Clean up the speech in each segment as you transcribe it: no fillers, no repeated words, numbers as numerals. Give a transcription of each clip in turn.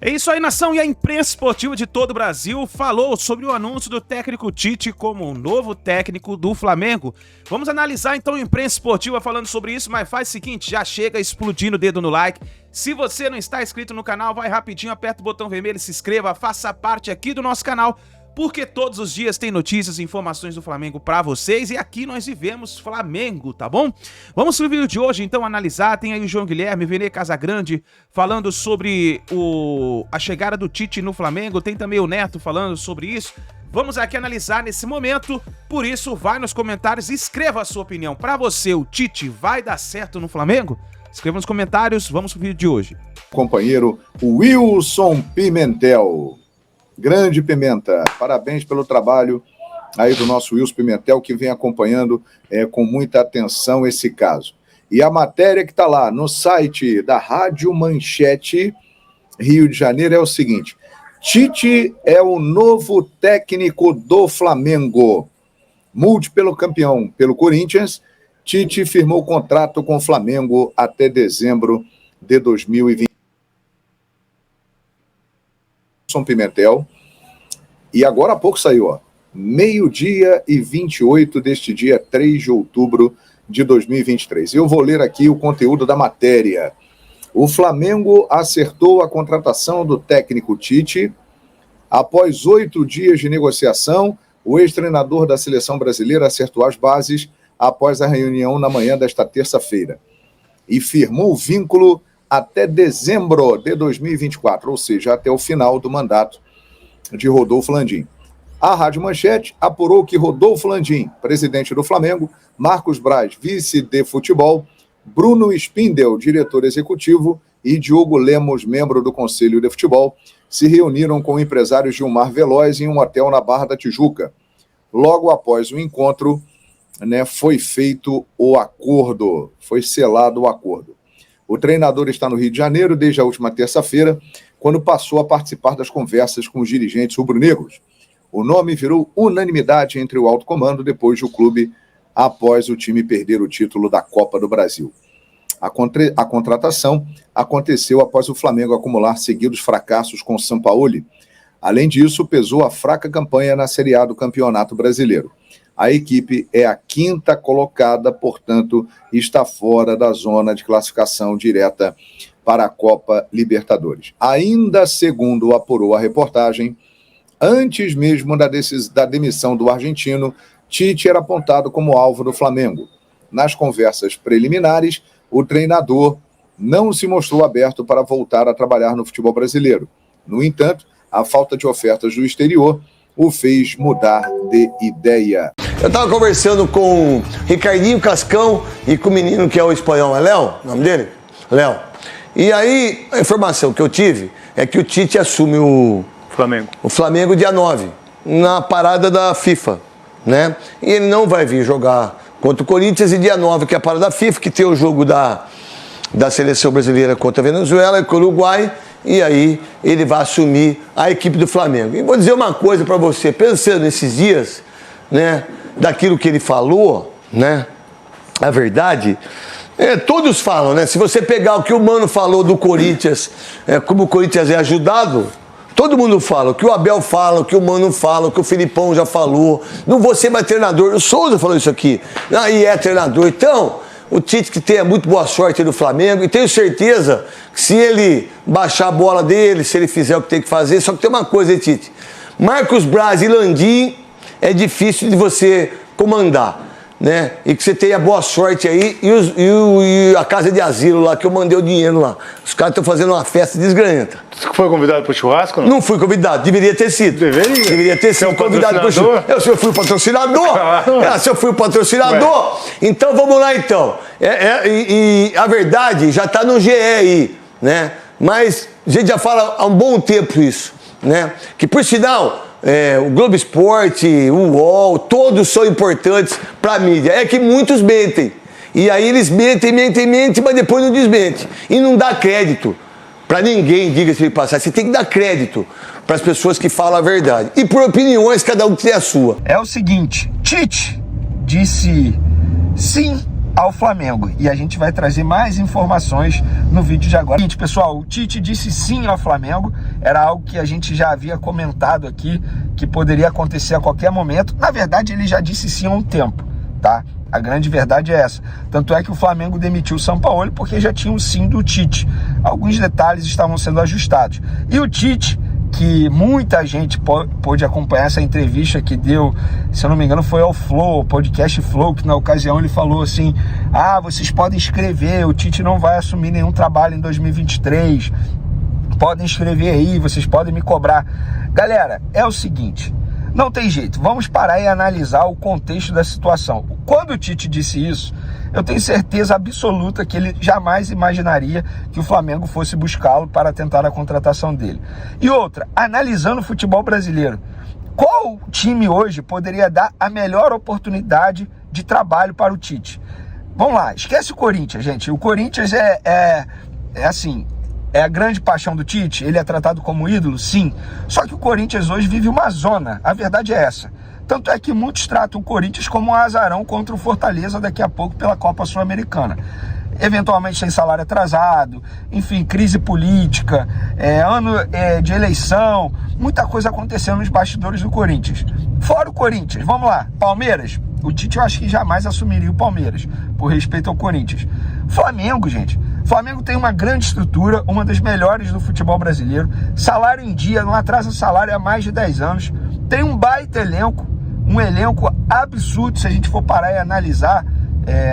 É isso aí, nação, e a imprensa esportiva de todo o Brasil falou sobre o anúncio do técnico Tite como o novo técnico do Flamengo. Vamos analisar então a imprensa esportiva falando sobre isso, mas faz o seguinte, já chega explodindo o dedo no like. Se você não está inscrito no canal, vai rapidinho, aperta o botão vermelho, se inscreva, faça parte aqui do nosso canal, porque todos os dias tem notícias e informações do Flamengo pra vocês e aqui nós vivemos Flamengo, tá bom? Vamos pro vídeo de hoje então analisar, tem aí o João Guilherme, Vene Casagrande falando sobre a chegada do Tite no Flamengo, tem também o Neto falando sobre isso. Vamos aqui analisar nesse momento, por isso vai nos comentários e escreva a sua opinião. Pra você, o Tite vai dar certo no Flamengo? Escreva nos comentários, vamos pro vídeo de hoje. Companheiro Wilson Pimentel. Grande Pimenta, parabéns pelo trabalho aí do nosso Wilson Pimentel, que vem acompanhando com muita atenção esse caso. E a matéria que está lá no site da Rádio Manchete, Rio de Janeiro, é o seguinte: Tite é o novo técnico do Flamengo. Múltiplo campeão pelo Corinthians, Tite firmou contrato com o Flamengo até dezembro de 2020. Wilson Pimentel, e agora há pouco saiu, ó, 12h28 deste dia 3 de outubro de 2023. Eu vou ler aqui o conteúdo da matéria. O Flamengo acertou a contratação do técnico Tite. Após 8 dias de negociação, o ex-treinador da seleção brasileira acertou as bases após a reunião na manhã desta terça-feira e firmou o vínculo até dezembro de 2024, ou seja, até o final do mandato de Rodolfo Landim. A Rádio Manchete apurou que Rodolfo Landim, presidente do Flamengo, Marcos Braz, vice de futebol, Bruno Spindel, diretor executivo, e Diogo Lemos, membro do Conselho de Futebol, se reuniram com o empresário Gilmar Veloz em um hotel na Barra da Tijuca. Logo após o encontro, foi feito o acordo, foi selado o acordo. O treinador está no Rio de Janeiro desde a última terça-feira, quando passou a participar das conversas com os dirigentes rubro-negros. O nome virou unanimidade entre o alto comando depois do clube, após o time perder o título da Copa do Brasil. A contratação aconteceu após o Flamengo acumular seguidos fracassos com o Sampaoli. Além disso, pesou a fraca campanha na Série A do Campeonato Brasileiro. A equipe é a 5ª colocada, portanto, está fora da zona de classificação direta para a Copa Libertadores. Ainda segundo apurou a reportagem, antes mesmo da demissão do argentino, Tite era apontado como alvo do Flamengo. Nas conversas preliminares, o treinador não se mostrou aberto para voltar a trabalhar no futebol brasileiro. No entanto, a falta de ofertas do exterior o fez mudar de ideia. Eu estava conversando com o Ricardinho Cascão e com o menino que é o espanhol, é Léo? O nome dele? Léo. E aí, a informação que eu tive é que o Tite assume o Flamengo dia 9, na parada da FIFA, né? E ele não vai vir jogar contra o Corinthians, e dia 9, que é a parada da FIFA, que tem o jogo da seleção brasileira contra a Venezuela e com o Uruguai, e aí ele vai assumir a equipe do Flamengo. E vou dizer uma coisa para você, pensando nesses dias, né, daquilo que ele falou, né, a verdade, todos falam, né, se você pegar o que o Mano falou do Corinthians, como o Corinthians é ajudado, todo mundo fala, o que o Abel fala, o que o Mano fala, o que o Filipão já falou, não vou ser mais treinador, o Souza falou isso aqui, e é treinador, então... O Tite que tenha muito boa sorte no Flamengo, e tenho certeza que se ele baixar a bola dele, se ele fizer o que tem que fazer, só que tem uma coisa, hein, Tite? Marcos Braz e Landim é difícil de você comandar, né? E que você tenha boa sorte aí, e a casa de asilo lá, que eu mandei o dinheiro lá. Os caras estão fazendo uma festa desgranhenta. Você foi convidado para o churrasco? Não fui convidado, deveria ter sido. Deveria ter sido convidado para o churrasco. Se eu fui o patrocinador. Se eu fui o patrocinador. Ué. Então vamos lá então. E a verdade já está no GE aí, né? Mas a gente já fala há um bom tempo isso, né? Que por sinal, o Globo Esporte, o UOL, todos são importantes para a mídia. É que muitos mentem. E aí eles mentem, mas depois não desmentem. E não dá crédito para ninguém, diga-se de passagem. Você tem que dar crédito para as pessoas que falam a verdade. E por opiniões, cada um tem a sua. É o seguinte, Tite disse sim ao Flamengo. E a gente vai trazer mais informações no vídeo de agora. Gente, pessoal, o Tite disse sim ao Flamengo. era algo que a gente já havia comentado aqui, que poderia acontecer a qualquer momento. Na verdade, ele já disse sim há um tempo, tá? A grande verdade é essa. Tanto é que o Flamengo demitiu o Sampaoli porque já tinha o sim do Tite. Alguns detalhes estavam sendo ajustados. E o Tite, que muita gente pôde acompanhar essa entrevista que deu, se eu não me engano foi ao Flow, podcast Flow, que na ocasião ele falou assim: vocês podem escrever, o Tite não vai assumir nenhum trabalho em 2023, podem escrever aí, vocês podem me cobrar. Galera, é o seguinte, não tem jeito, vamos parar e analisar o contexto da situação. Quando o Tite disse isso, eu tenho certeza absoluta que ele jamais imaginaria que o Flamengo fosse buscá-lo para tentar a contratação dele. E outra, analisando o futebol brasileiro, qual time hoje poderia dar a melhor oportunidade de trabalho para o Tite? Vamos lá, esquece o Corinthians, gente. O Corinthians é a grande paixão do Tite, ele é tratado como ídolo, sim. Só que o Corinthians hoje vive uma zona, a verdade é essa. Tanto é que muitos tratam o Corinthians como um azarão contra o Fortaleza daqui a pouco pela Copa Sul-Americana. Eventualmente tem salário atrasado, enfim, crise política, ano de eleição, muita coisa acontecendo nos bastidores do Corinthians. Fora o Corinthians, vamos lá, Palmeiras. O Tite eu acho que jamais assumiria o Palmeiras, por respeito ao Corinthians. Flamengo, gente. Flamengo tem uma grande estrutura, uma das melhores do futebol brasileiro. Salário em dia, não atrasa salário há mais de 10 anos. Tem um baita elenco, um elenco absurdo se a gente for parar e analisar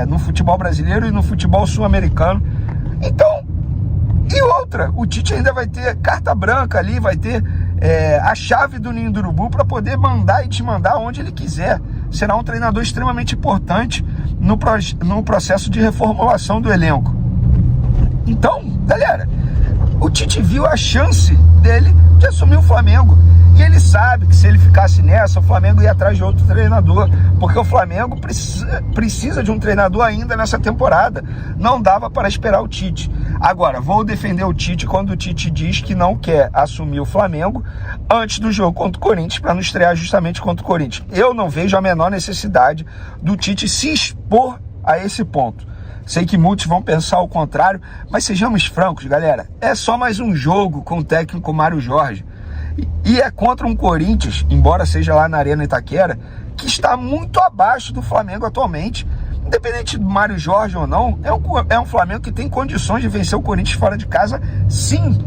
no futebol brasileiro e no futebol sul-americano. Então, e outra, o Tite ainda vai ter carta branca ali, vai ter a chave do ninho do urubu para poder mandar e desmandar onde ele quiser. Será um treinador extremamente importante no processo de reformulação do elenco. Então, galera, o Tite viu a chance dele de assumir o Flamengo. E ele sabe que se ele ficasse nessa, o Flamengo ia atrás de outro treinador. Porque o Flamengo precisa de um treinador ainda nessa temporada. Não dava para esperar o Tite. Agora, vou defender o Tite quando o Tite diz que não quer assumir o Flamengo antes do jogo contra o Corinthians, para não estrear justamente contra o Corinthians. Eu não vejo a menor necessidade do Tite se expor a esse ponto. Sei que muitos vão pensar o contrário, mas sejamos francos, galera. É só mais um jogo com o técnico Mário Jorge. E é contra um Corinthians, embora seja lá na Arena Itaquera, que está muito abaixo do Flamengo atualmente. Independente do Mário Jorge ou não, é um Flamengo que tem condições de vencer o Corinthians fora de casa, sim.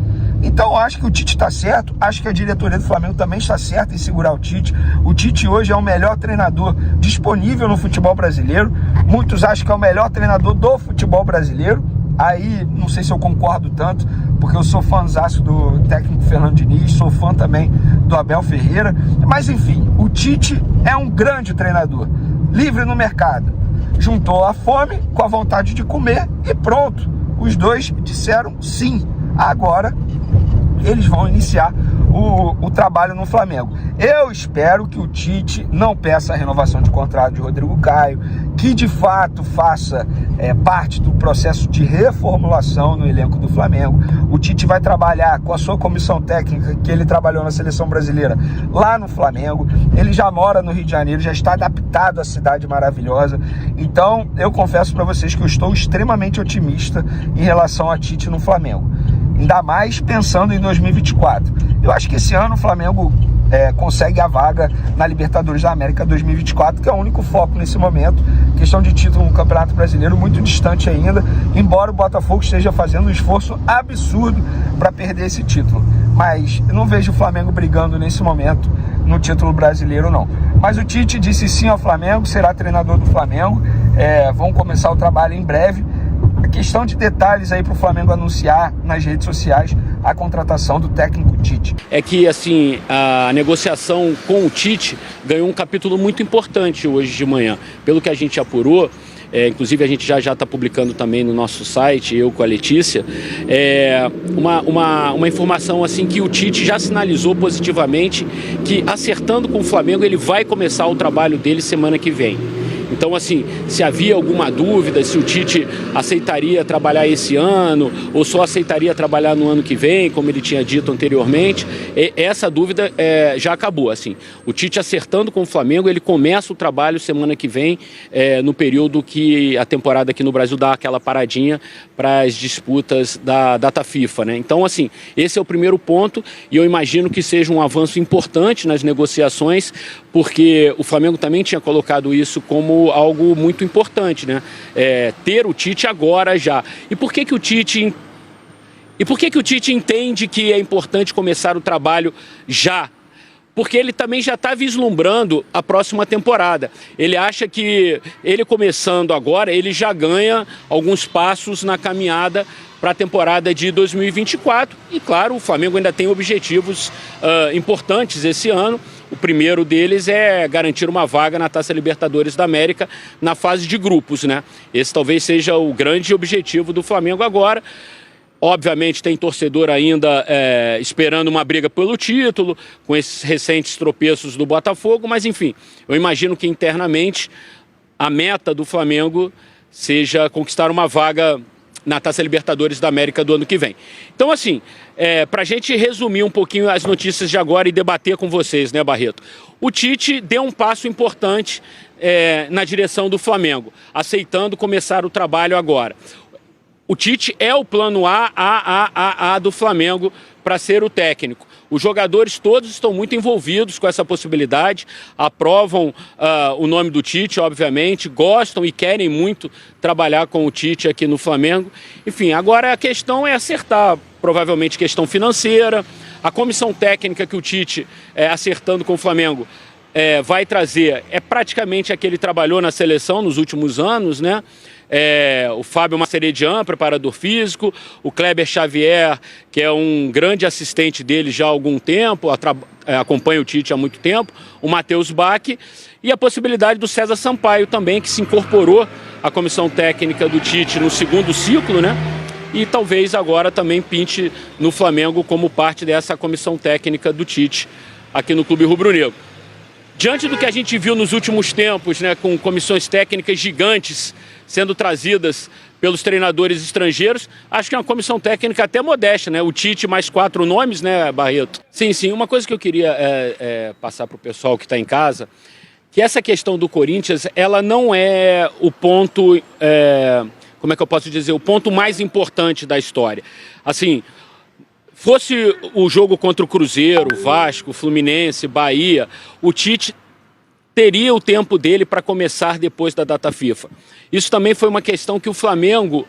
Então acho que o Tite está certo, acho que a diretoria do Flamengo também está certa em segurar o Tite. O Tite hoje é o melhor treinador disponível no futebol brasileiro. Muitos acham que é o melhor treinador do futebol brasileiro. Aí não sei se eu concordo tanto, porque eu sou fãzaço do técnico Fernando Diniz, sou fã também do Abel Ferreira. Mas enfim, o Tite é um grande treinador, livre no mercado. Juntou a fome com a vontade de comer e pronto. Os dois disseram sim. Agora eles vão iniciar o trabalho no Flamengo. Eu espero que o Tite não peça a renovação de contrato de Rodrigo Caio, que de fato faça parte do processo de reformulação no elenco do Flamengo. O Tite vai trabalhar com a sua comissão técnica, que ele trabalhou na seleção brasileira, lá no Flamengo. Ele já mora no Rio de Janeiro, já está adaptado à cidade maravilhosa. Então, eu confesso para vocês que eu estou extremamente otimista em relação a Tite no Flamengo. Ainda mais pensando em 2024. Eu acho que esse ano o Flamengo consegue a vaga na Libertadores da América 2024, que é o único foco nesse momento. Questão de título no Campeonato Brasileiro, muito distante ainda, embora o Botafogo esteja fazendo um esforço absurdo para perder esse título. Mas eu não vejo o Flamengo brigando nesse momento no título brasileiro, não. Mas o Tite disse sim ao Flamengo, será treinador do Flamengo, vão começar o trabalho em breve. A questão de detalhes aí para o Flamengo anunciar nas redes sociais a contratação do técnico Tite. É que assim, a negociação com o Tite ganhou um capítulo muito importante hoje de manhã. Pelo que a gente apurou, inclusive a gente já está publicando também no nosso site, eu com a Letícia, uma informação assim que o Tite já sinalizou positivamente que acertando com o Flamengo ele vai começar o trabalho dele semana que vem. Então, assim, se havia alguma dúvida se o Tite aceitaria trabalhar esse ano ou só aceitaria trabalhar no ano que vem, como ele tinha dito anteriormente, essa dúvida já acabou. Assim, o Tite acertando com o Flamengo, ele começa o trabalho semana que vem, no período que a temporada aqui no Brasil dá aquela paradinha para as disputas da data FIFA, né? Então, assim, esse é o primeiro ponto e eu imagino que seja um avanço importante nas negociações, porque o Flamengo também tinha colocado isso como algo muito importante, né? Ter o Tite agora já. E por que que o Tite entende que é importante começar o trabalho já? Porque ele também já está vislumbrando a próxima temporada. Ele acha que ele começando agora, ele já ganha alguns passos na caminhada para a temporada de 2024. E claro, o Flamengo ainda tem objetivos importantes esse ano. O primeiro deles é garantir uma vaga na Taça Libertadores da América na fase de grupos, né? Esse talvez seja o grande objetivo do Flamengo agora. Obviamente tem torcedor ainda esperando uma briga pelo título, com esses recentes tropeços do Botafogo, mas enfim, eu imagino que internamente a meta do Flamengo seja conquistar uma vaga na Taça Libertadores da América do ano que vem. Então, assim, para a gente resumir um pouquinho as notícias de agora e debater com vocês, né, Barreto? O Tite deu um passo importante na direção do Flamengo, aceitando começar o trabalho agora. O Tite é o plano A do Flamengo para ser o técnico. Os jogadores todos estão muito envolvidos com essa possibilidade, aprovam o nome do Tite, obviamente, gostam e querem muito trabalhar com o Tite aqui no Flamengo. Enfim, agora a questão é acertar, provavelmente questão financeira, a comissão técnica que o Tite, acertando com o Flamengo, vai trazer, praticamente a que ele trabalhou na seleção nos últimos anos, né? O Fábio Maceredian, preparador físico, o Kleber Xavier, que é um grande assistente dele já há algum tempo, acompanha o Tite há muito tempo, o Matheus Bach e a possibilidade do César Sampaio também, que se incorporou à comissão técnica do Tite no segundo ciclo, né? E talvez agora também pinte no Flamengo como parte dessa comissão técnica do Tite aqui no Clube Rubro-Negro. Diante do que a gente viu nos últimos tempos, né, com comissões técnicas gigantes sendo trazidas pelos treinadores estrangeiros, acho que é uma comissão técnica até modesta, né? O Tite mais 4 nomes, né, Barreto? Sim. Uma coisa que eu queria passar para o pessoal que está em casa, que essa questão do Corinthians, ela não é o ponto, como é que eu posso dizer, o ponto mais importante da história. Assim, fosse o jogo contra o Cruzeiro, Vasco, Fluminense, Bahia, o Tite teria o tempo dele para começar depois da data FIFA. Isso também foi uma questão que o Flamengo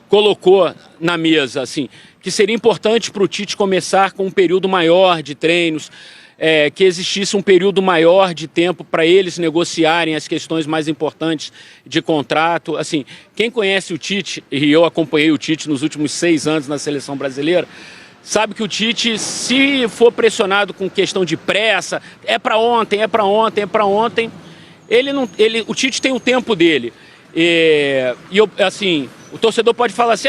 colocou na mesa, assim, que seria importante para o Tite começar com um período maior de treinos, que existisse um período maior de tempo para eles negociarem as questões mais importantes de contrato. Assim, quem conhece o Tite, e eu acompanhei o Tite nos últimos 6 anos na seleção brasileira, sabe que o Tite, se for pressionado com questão de pressa, é para ontem, o Tite tem o tempo dele. O torcedor pode falar assim,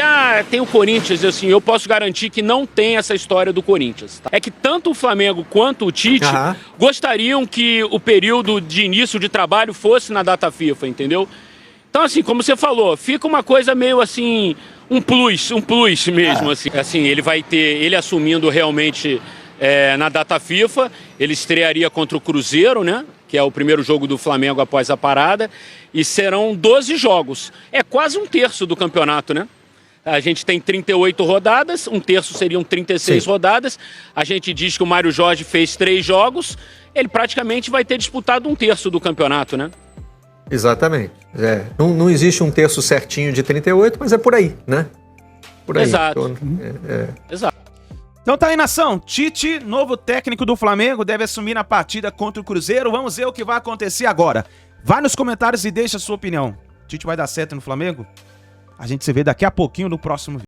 tem o Corinthians, assim, eu posso garantir que não tem essa história do Corinthians. Tá? É que tanto o Flamengo quanto o Tite gostariam que o período de início de trabalho fosse na data FIFA, entendeu? Então, assim, como você falou, fica uma coisa meio assim, um plus mesmo, assim, ele vai ter, ele assumindo realmente na data FIFA, ele estrearia contra o Cruzeiro, né? Que é o primeiro jogo do Flamengo após a parada, e serão 12 jogos. É quase um terço do campeonato, né? A gente tem 38 rodadas, um terço seriam 36 rodadas. A gente diz que o Mário Jorge fez 3 jogos, ele praticamente vai ter disputado um terço do campeonato, né? Exatamente. Não existe um terço certinho de 38, mas é por aí, né? Por aí. Exato. Exato. Então tá aí, nação. Tite, novo técnico do Flamengo, deve assumir na partida contra o Cruzeiro. Vamos ver o que vai acontecer agora. Vai nos comentários e deixa a sua opinião. Tite vai dar certo no Flamengo? A gente se vê daqui a pouquinho no próximo vídeo.